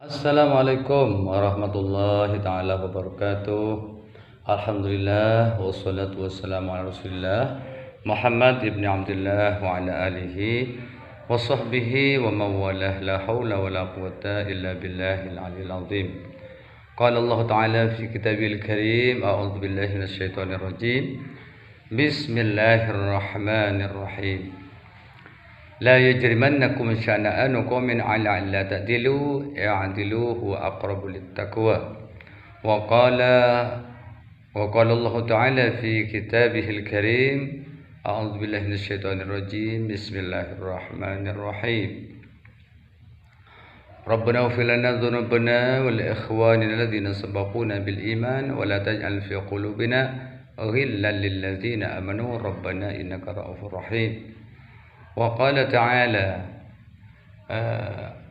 Assalamualaikum warahmatullahi taala wabarakatuh. Alhamdulillah wassalatu wassalamu ala Rasulillah Muhammad ibni Abdullah wa ala alihi wa sahbihi wa mawalah la hawla wa la quwata illa billahil aliyil azim. Qala Allah ta'ala fi kitabil karim a'udzu billahi minasyaitonir rajim. Bismillahirrahmanirrahim. La yajrimannakum syana'anu qaumin 'ala alla ta'dilu i'dilu huwa aqrabu littaqwa. Wa qala Allah ta'ala fi kitabihil karim a'udzu billahi minasyaitonir rajim. Bismillahirrahmanirrahim. Rabbana ighfir lana dhunubana wal ikhwanina alladhina sabaquna bil iman wa la taj'al fi qulubina ghillan lil ladzina amanu rabbana innaka ra'ufur rahim. Wa qala ta'ala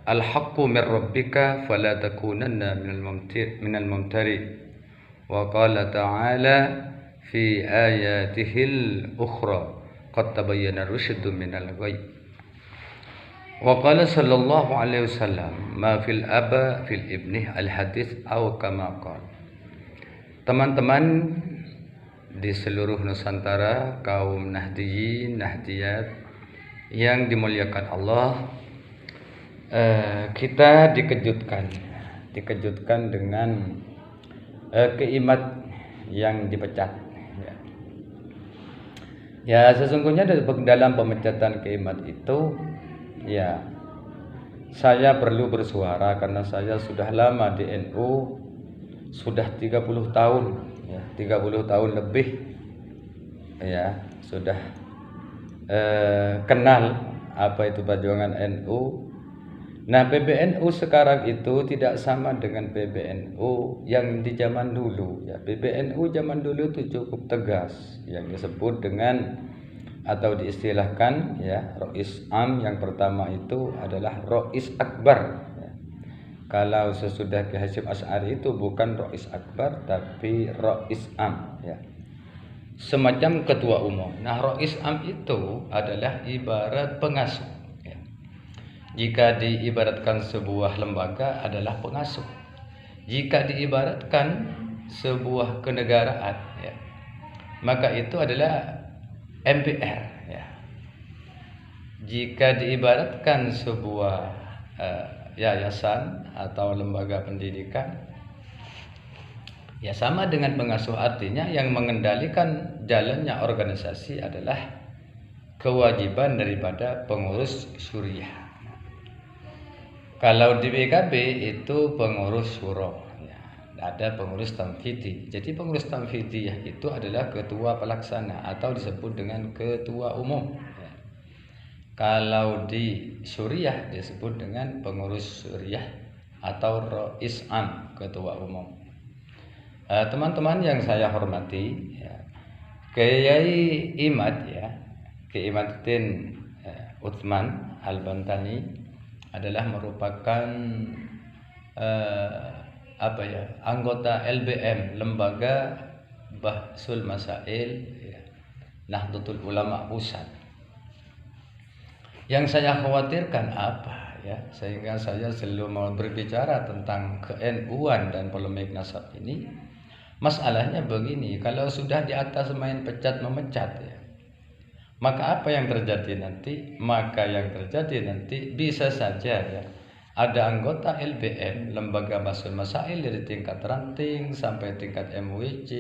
al-haqqu min rabbika fala takunanna minal mumtari. Wa qala ta'ala fi ayatihil ukhra qad tabayyana rusydu minal ghayy. Wa qala sallallahu alaihi wasallam ma fil aba fil ibni al-hadits aw kama qala. Teman-teman di seluruh Nusantara, kaum nahdiyin, nahdiyat yang dimuliakan Allah, kita dikejutkan dengan keimat yang dipecat. Ya, sesungguhnya dalam pemecatan keimat itu, ya, saya perlu bersuara karena saya sudah lama di NU, sudah 30 tahun, ya, 30 tahun lebih, ya, sudah kenal apa itu perjuangan NU. Nah, PBNU sekarang itu tidak sama dengan PBNU yang di zaman dulu, ya. PBNU zaman dulu itu cukup tegas, yang disebut dengan atau diistilahkan, ya, Rois Am yang pertama itu adalah Rois Akbar, ya. Kalau sesudah Ki Hasyim Asy'ari itu bukan Rois Akbar tapi Rois Am, ya, semacam ketua umum. Nah, Rois Am itu adalah ibarat pengasuh, ya. Jika diibaratkan sebuah lembaga adalah pengasuh. Jika diibaratkan sebuah kenegaraan, ya, maka itu adalah MPR, ya. Jika diibaratkan sebuah yayasan atau lembaga pendidikan, ya, sama dengan pengasuh, artinya yang mengendalikan jalannya organisasi adalah kewajiban daripada pengurus syuriah. Kalau di PKB itu pengurus syuro, ya, ada pengurus tamfidi. Jadi pengurus tamfidiyah itu adalah ketua pelaksana atau disebut dengan ketua umum, ya. Kalau di syuriah disebut dengan pengurus syuriah atau Rois Am, ketua umum. Teman-teman yang saya hormati, ya, Kiai Imad, ya, Kiai Imaduddin Utsman Al-Bantani adalah merupakan anggota LBM, Lembaga Bahsul Masail, ya, Nahdlatul Ulama Pusat. Yang saya khawatirkan apa, ya, sehingga saya selalu mau berbicara tentang ke-NU-an dan polemik nasab ini. Masalahnya begini, kalau sudah di atas main pecat memecat, ya, maka apa yang terjadi nanti? Maka yang terjadi nanti bisa saja, ya, ada anggota LBM, Lembaga Bahsul Masail, dari tingkat ranting sampai tingkat MWC,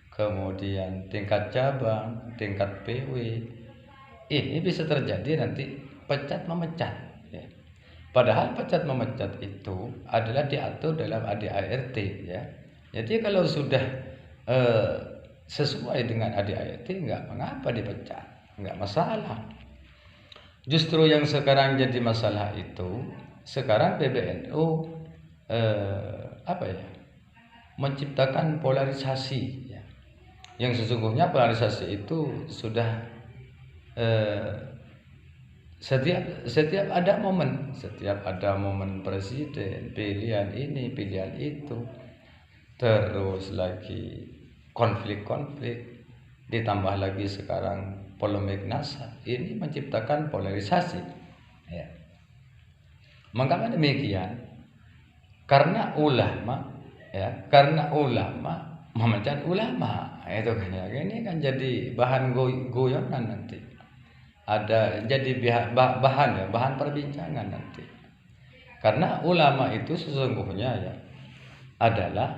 kemudian tingkat cabang, tingkat PW. Ini bisa terjadi nanti pecat memecat, ya. Padahal pecat memecat itu adalah diatur dalam ADART, ya. Jadi kalau sudah sesuai dengan ADART, enggak mengapa dipecat, enggak masalah. Justru yang sekarang jadi masalah itu, sekarang PBNU menciptakan polarisasi, ya. Yang sesungguhnya polarisasi itu sudah setiap ada momen presiden, pilihan ini, pilihan itu, terus lagi konflik-konflik, ditambah lagi sekarang polemik nasab, ini menciptakan polarisasi, ya. Maka demikian, Karena ulama memecat ulama, itu kan ya. Ini kan jadi bahan guyonan nanti. Ada jadi bahan perbincangan nanti. Karena ulama itu sesungguhnya ya adalah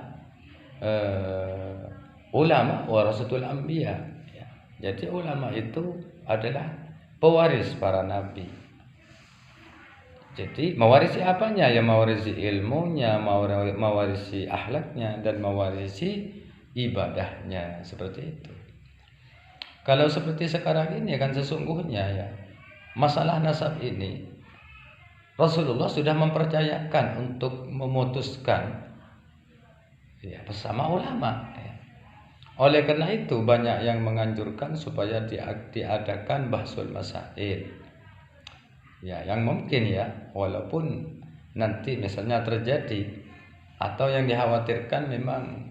ulama warasatul anbiya ya. Jadi ulama itu adalah pewaris para nabi. Jadi mewarisi apanya? Ya mewarisi ilmunya, mewarisi akhlaknya, dan mewarisi ibadahnya, seperti itu. Kalau seperti sekarang ini kan sesungguhnya ya masalah nasab ini Rasulullah sudah mempercayakan untuk memutuskan ya bersama ulama ya. Oleh karena itu banyak yang menganjurkan supaya diadakan bahsul masail. Ya, yang mungkin ya, walaupun nanti misalnya terjadi atau yang dikhawatirkan memang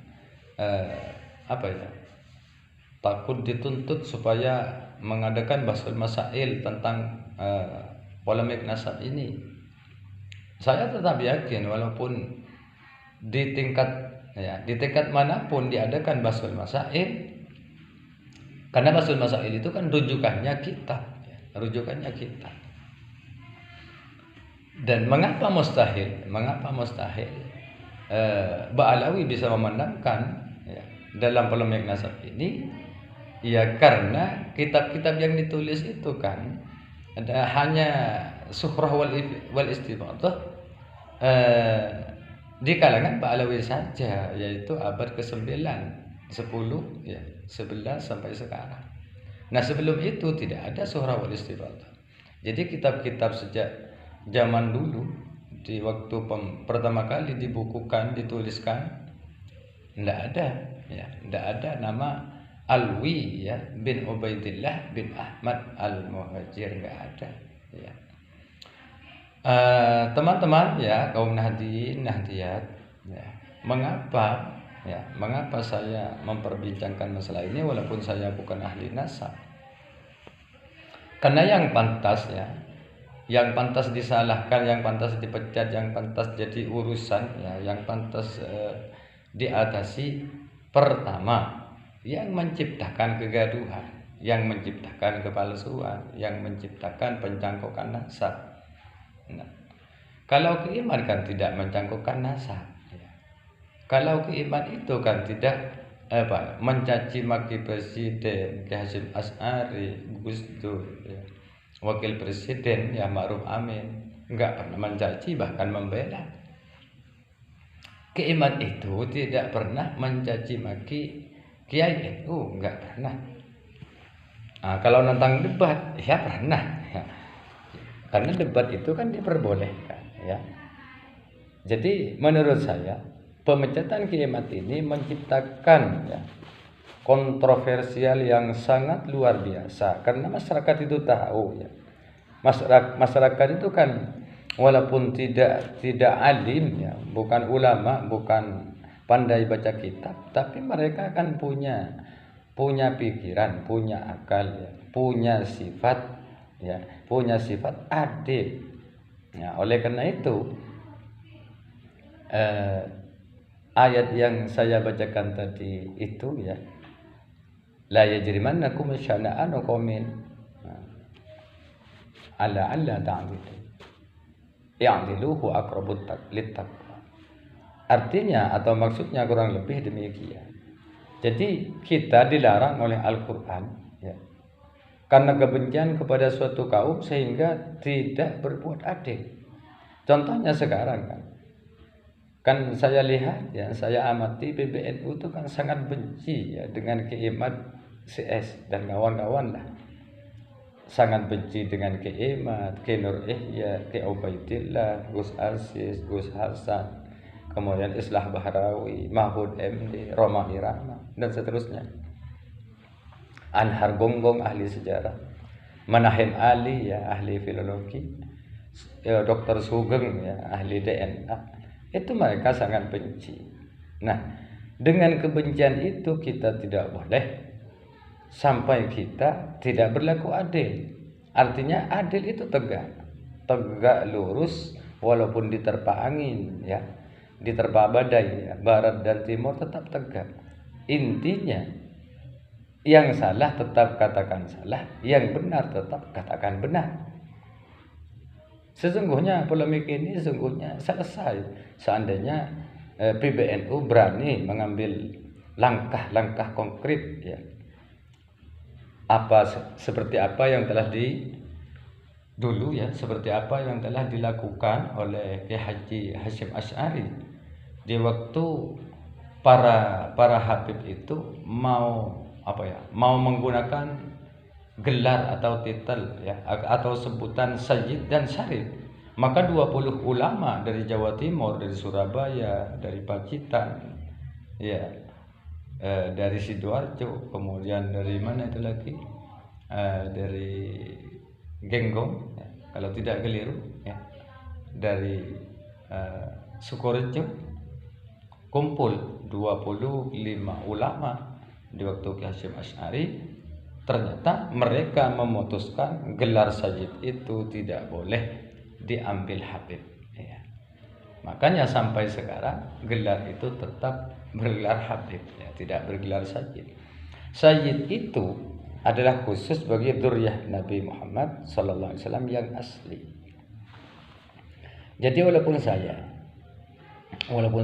takut dituntut supaya mengadakan bahsul masail tentang polemik nasab ini. Saya tetap yakin walaupun di tingkat manapun diadakan bahsul masail, karena bahsul masail itu kan rujukannya kitab. Dan mengapa mustahil? Ba'alawi bisa memandangkan ya, dalam polemik nasab ini ya karena kitab-kitab yang ditulis itu kan ada hanya Sukhrah wal Istibadah di kalangan Ba'alawi saja, yaitu abad ke-9, 10 ya, 11 sampai sekarang. Nah, sebelum itu tidak ada Sukhrah wal Istibadah. Jadi kitab-kitab sejak zaman dulu di waktu pertama kali dibukukan, dituliskan, tidak ada nama Alwi ya bin Ubaidillah bin Ahmad Al-Muhajir, nggak ada ya. Teman-teman ya, kaum nahdien nahdiyat ya, mengapa saya memperbincangkan masalah ini walaupun saya bukan ahli nasab? Karena yang pantas disalahkan, yang pantas dipecat, yang pantas jadi urusan ya, yang pantas diatasi pertama yang menciptakan kegaduhan, yang menciptakan kepalsuan, yang menciptakan pencangkokan nasab. Nah, kalau keiman kan tidak mencangkokkan nasab ya. Kalau keiman itu kan tidak mencaci maki Presiden Hasyim Asy'ari, Gus Dur ya, Wakil Presiden ya Ma'ruf Amin, enggak pernah mencaci, bahkan membela. Keiman itu tidak pernah mencaci maki Kiai NU, enggak pernah. Nah, kalau tentang debat ya pernah ya. Karena debat itu kan diperbolehkan ya. Jadi menurut saya pemecatan Kiai Mat ini menciptakan ya kontroversial yang sangat luar biasa, karena masyarakat itu tahu ya. Masyarakat itu kan walaupun tidak alim ya, bukan ulama, bukan pandai baca kitab, tapi mereka kan punya pikiran, punya akal ya, punya sifat adil. Ya, oleh karena itu ayat yang saya bacakan tadi itu ya, la yajrimannakum syana'anu qaumin ala ta'dilu i'diluhu aqrabut littaqwa. Artinya atau maksudnya kurang lebih demikian. Jadi kita dilarang oleh Al-Qur'an ya, karena kebencian kepada suatu kaum sehingga tidak berbuat adil. Contohnya sekarang kan saya lihat ya, saya amati PBNU itu kan sangat benci ya dengan Kiai Mat CS dan kawan-kawan lah. Sangat benci dengan Kiai Mat, Kiai Nur Ihya, Kiai Ubaidillah, Gus Aziz, Gus Hasan, kemudian Islah Bahrawi, Mahfud MD, Roma Irama, dan seterusnya. Anhar Gonggong, ahli sejarah, Manahim Ali ya, ahli filologi, Dr. Sugeng ya, ahli DNA. Itu mereka sangat benci. Nah, dengan kebencian itu kita tidak boleh sampai kita tidak berlaku adil. Artinya adil itu tegak lurus walaupun diterpa angin ya. diterpa badai, ya, barat dan timur tetap tegak. Intinya yang salah tetap katakan salah, yang benar tetap katakan benar. Sesungguhnya polemik ini sesungguhnya selesai seandainya PBNU berani mengambil langkah-langkah konkret, ya. Seperti apa yang telah seperti apa yang telah dilakukan oleh Kiai Haji Hasyim Asy'ari di waktu para habib itu mau menggunakan gelar atau titel, ya, atau sebutan sayyid dan syarif. Maka 20 ulama dari Jawa Timur, dari Surabaya, dari Pacitan, ya, dari Sidoarjo, kemudian dari mana itu lagi, dari Genggong, ya, kalau tidak keliru, ya, dari Sukorejo, kumpul 25 ulama di waktu Kiai Hasyim Asy'ari. Ternyata mereka memutuskan gelar sayyid itu tidak boleh diambil habib, ya. Makanya sampai sekarang gelar itu tetap bergelar habib, ya, tidak bergelar sayyid. Sayyid itu adalah khusus bagi dzurriyyah Nabi Muhammad SAW yang asli. Jadi walaupun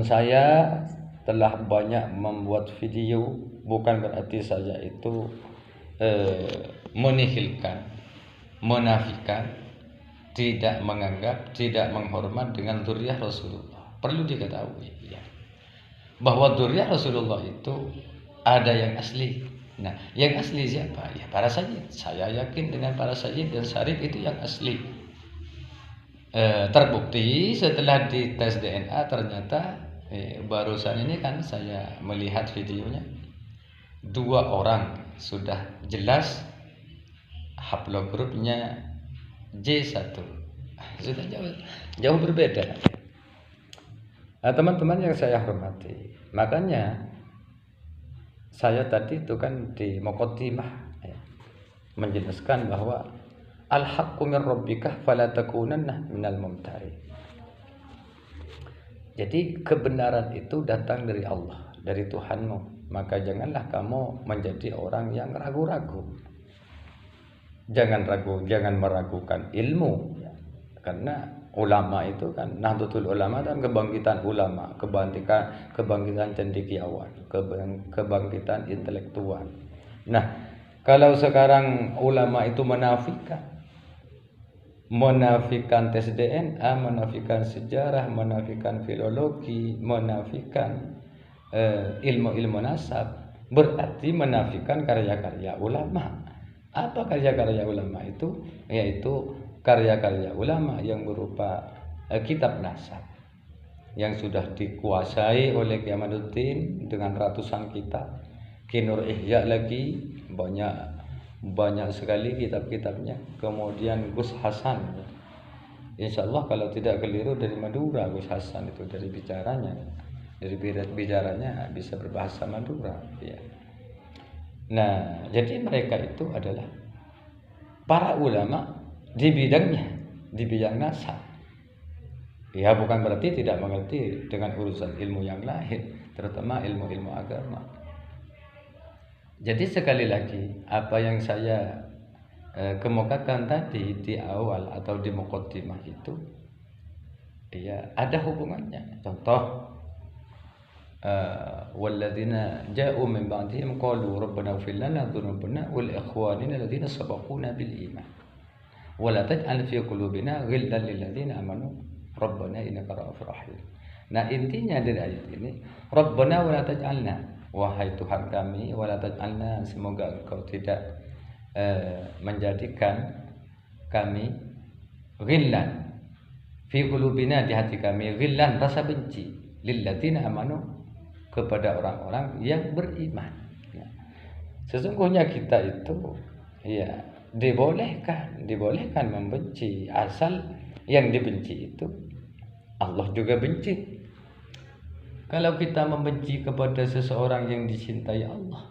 saya telah banyak membuat video, bukan berarti saya itu menihilkan, menafikan, tidak menganggap, tidak menghormat dengan dzurriyyah Rasulullah. Perlu diketahui, ya, bahwa dzurriyyah Rasulullah itu ada yang asli. Nah, yang asli siapa? Ya, para sayyid. Saya yakin dengan para sayyid dan syarif itu yang asli. Terbukti setelah dites DNA ternyata barusan ini kan saya melihat videonya, 2 orang sudah jelas haplogrupnya J1, sudah jauh berbeda. Teman-teman yang saya hormati, makanya saya tadi itu kan di muqaddimah, ya, menjelaskan bahwa al-haqqu min rabbika fala takunanna minal mumtari. Jadi kebenaran itu datang dari Allah, dari Tuhanmu, maka janganlah kamu menjadi orang yang ragu-ragu. Jangan meragukan ilmu, ya. Karena ulama itu kan Nahdlatul Ulama dan kebangkitan ulama, kebangkitan cendekiawan, kebangkitan intelektual. Nah, kalau sekarang ulama itu menafikan tes DNA, menafikan sejarah, menafikan filologi, menafikan ilmu-ilmu nasab, berarti menafikan karya-karya ulama. Apa karya-karya ulama itu? Yaitu karya-karya ulama yang berupa kitab nasab yang sudah dikuasai oleh Kiai Amaduddin dengan ratusan kitab. Ki Nur Ihya lagi banyak sekali kitab-kitabnya. Kemudian Gus Hasan, insya Allah kalau tidak keliru dari Madura. Gus Hasan itu dari bicaranya bisa berbahasa Madura, ya. Nah, jadi mereka itu adalah para ulama di bidang nasab. Ya, bukan berarti tidak mengerti dengan urusan ilmu yang lain, terutama ilmu-ilmu agama. Jadi sekali lagi, apa yang saya kemukakan tadi di awal atau di muqaddimah itu, ya, ada hubungannya. Contoh, walladzina ja'u min ba'dihim qalu rabbana ighfir lana dhunubana wal ikhwanina alladzina sabaquna bil iman wa la taj'al fi qulubina ghillan lil ladzina amanu rabbana innaka ra'ufur rahim. Nah, intinya dari ayat ini, rabbana wa la taj'alna, wahai Tuhan kami, wa la taj'alna, semoga Engkau tidak menjadikan kami ghillan fi qulubina, di hati kami, ghillan, rasa benci, lil ladzina amanu, kepada orang-orang yang beriman. Ya. Sesungguhnya kita itu, ya, dibolehkan membenci, asal yang dibenci itu Allah juga benci. Kalau kita membenci kepada seseorang yang dicintai Allah,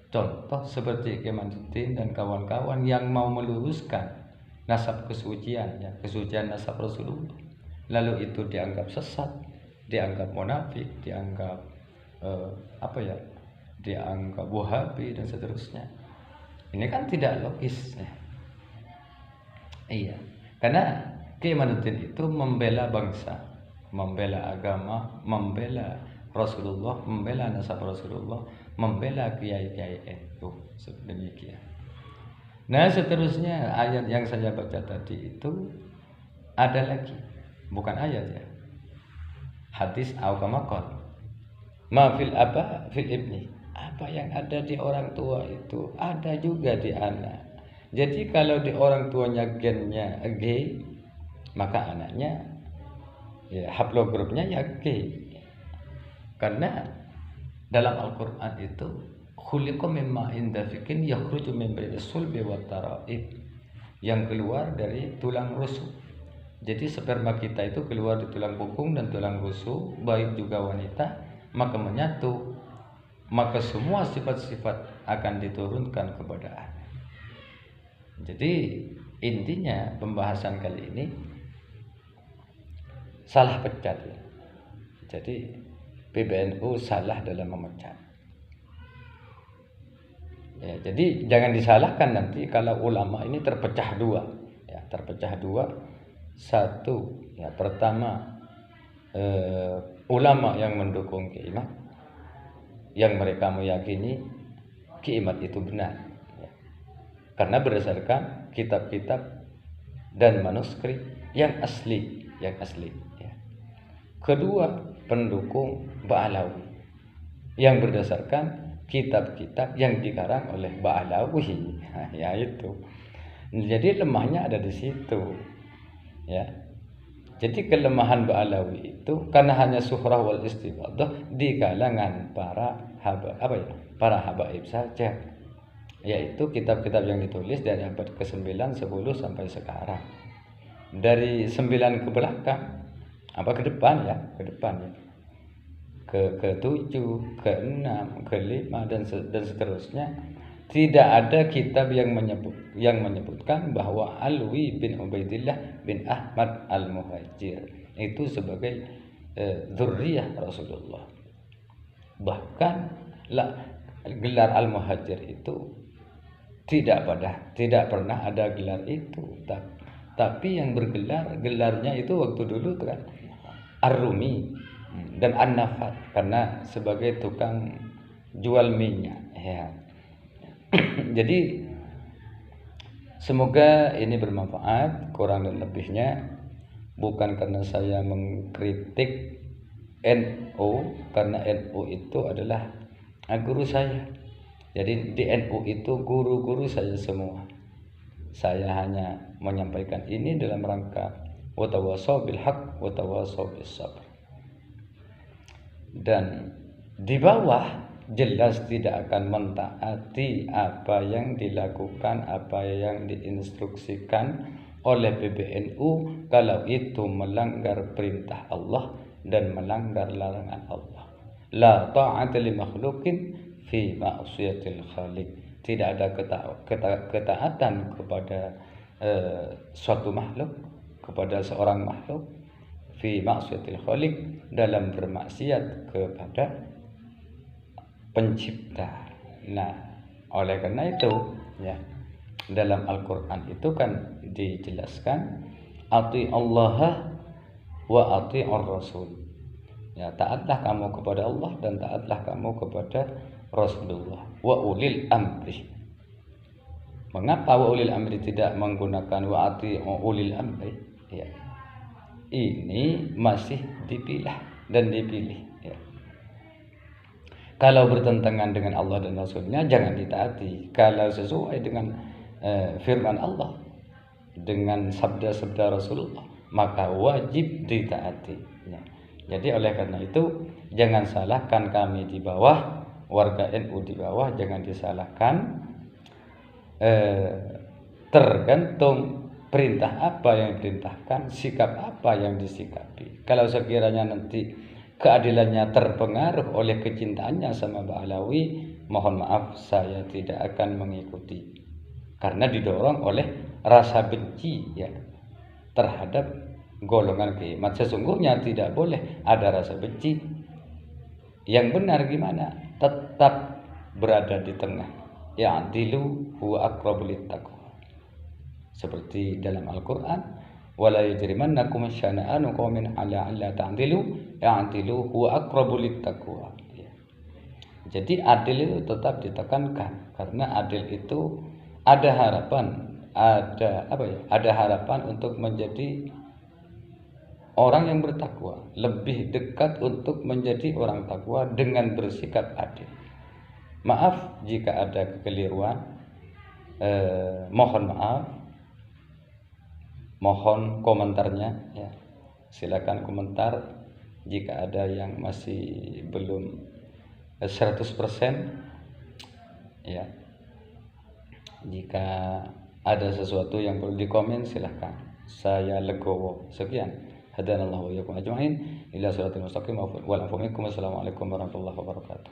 contoh seperti Kiai Amaduddin dan kawan-kawan yang mau meluruskan nasab kesucian, ya, kesucian nasab Rasulullah, lalu itu dianggap sesat, dianggap munafik, dianggap dianggap Wahabi dan seterusnya. Ini kan tidak logis. Iya, karena Ki Imaduddin itu membela bangsa, membela agama, membela Rasulullah, membela nasab Rasulullah, membela kiai-kiai itu sedemikian. Nah, seterusnya ayat yang saya baca tadi itu ada lagi, bukan ayat ya. Hadis au kama qala. Ma fil aba fil ibni. Apa yang ada di orang tua itu ada juga di anak. Jadi kalau di orang tuanya gennya G, maka anaknya ya haplogrupnya ya G. Karena dalam Al-Qur'an itu khuliqa mimma indafikin yakhruju min baini sulbi wat tara'ib, yang keluar dari tulang rusuk. Jadi sperma kita itu keluar di tulang punggung dan tulang rusuk, baik juga wanita, maka menyatu, maka semua sifat-sifat akan diturunkan kepada anak. Jadi intinya pembahasan kali ini salah pecat ya. Jadi PBNU salah dalam memecat. Ya, jadi jangan disalahkan nanti kalau ulama ini terpecah dua. Ya, terpecah dua. Satu, ya pertama ulama yang mendukung Ki Imad, yang mereka meyakini Ki Imad itu benar, ya. Karena berdasarkan kitab-kitab dan manuskrip yang asli, Ya. Kedua, pendukung Ba'alawi yang berdasarkan kitab-kitab yang dikarang oleh Ba'alawi, ya itu. Jadi lemahnya ada di situ. Ya, jadi kelemahan Ba'alawi itu karena hanya suhrah wal istifadah di kalangan para habaib saja, yaitu kitab-kitab yang ditulis dari abad ke-9, 10 sampai sekarang. Dari 9 ke belakang, ke depan ya, ke-7, ke-6, ke-5 dan seterusnya. Tidak ada kitab yang menyebutkan bahwa Alwi bin Ubaidillah bin Ahmad al-Muhajir itu sebagai dzurriyyah Rasulullah. Bahkan gelar al-Muhajir itu tidak pernah ada gelar itu. Tapi yang gelarnya itu waktu dulu kan Ar-Rumi dan An-Nafat, karena sebagai tukang jual minyak ya. Jadi semoga ini bermanfaat, kurang dan lebihnya bukan karena saya mengkritik NU, karena NU itu adalah guru saya. Jadi di NU itu guru-guru saya semua. Saya hanya menyampaikan ini dalam rangka wa tawassaw bil haqq wa tawassaw bis sabr. Dan di bawah jelas tidak akan mentaati apa yang dilakukan, apa yang diinstruksikan oleh PBNU kalau itu melanggar perintah Allah dan melanggar larangan Allah. La ta'ata li makhluqin fi ma'siyatil khaliq. Tidak ada ketaatan kepada suatu makhluk, kepada seorang makhluk fi ma'siyatil khaliq, dalam bermaksiat kepada pencipta. Nah, oleh karena itu ya, dalam Al-Qur'an itu kan dijelaskan ati Allah wa ati'ur rasul. Ya, taatlah kamu kepada Allah dan taatlah kamu kepada Rasulullah. Wa ulil amri. Mengapa wa ulil amri tidak menggunakan wa ati'u ulil amri? Ya. Ini masih dipilih. Ya. Kalau bertentangan dengan Allah dan Rasulnya jangan ditaati. Kalau sesuai dengan firman Allah, dengan sabda-sabda Rasulullah, maka wajib ditaati. Ya. Jadi oleh karena itu jangan salahkan kami di bawah, warga NU di bawah, jangan disalahkan. Tergantung perintah apa yang diperintahkan, sikap apa yang disikapi. Kalau sekiranya nanti keadilannya terpengaruh oleh kecintaannya sama Ba'alawi, mohon maaf saya tidak akan mengikuti, karena didorong oleh rasa benci ya terhadap golongan kiamat. Sesungguhnya tidak boleh ada rasa benci. Yang benar gimana? Tetap berada di tengah. Ya'dilu huwa aqrabu littaqwa. Seperti dalam Al-Qur'an, wala yajrimannakum syana'anu qaumin 'ala alla ta'dilu ya'dilu huwa aqrabu littaqwa. Jadi adil itu tetap ditekankan, karena adil itu ada harapan, ada harapan untuk menjadi orang yang bertakwa, lebih dekat untuk menjadi orang takwa dengan bersikap adil. Maaf jika ada kekeliruan, mohon maaf, mohon komentarnya ya. Silakan komentar jika ada yang masih belum 100% ya. Jika ada sesuatu yang perlu dikomen silahkan. Saya legowo. Sekian. Hadanallahu wa iyyakum ajma'in ila siratal mustaqim wa ala alihi. Wassalamualaikum warahmatullahi wabarakatuh.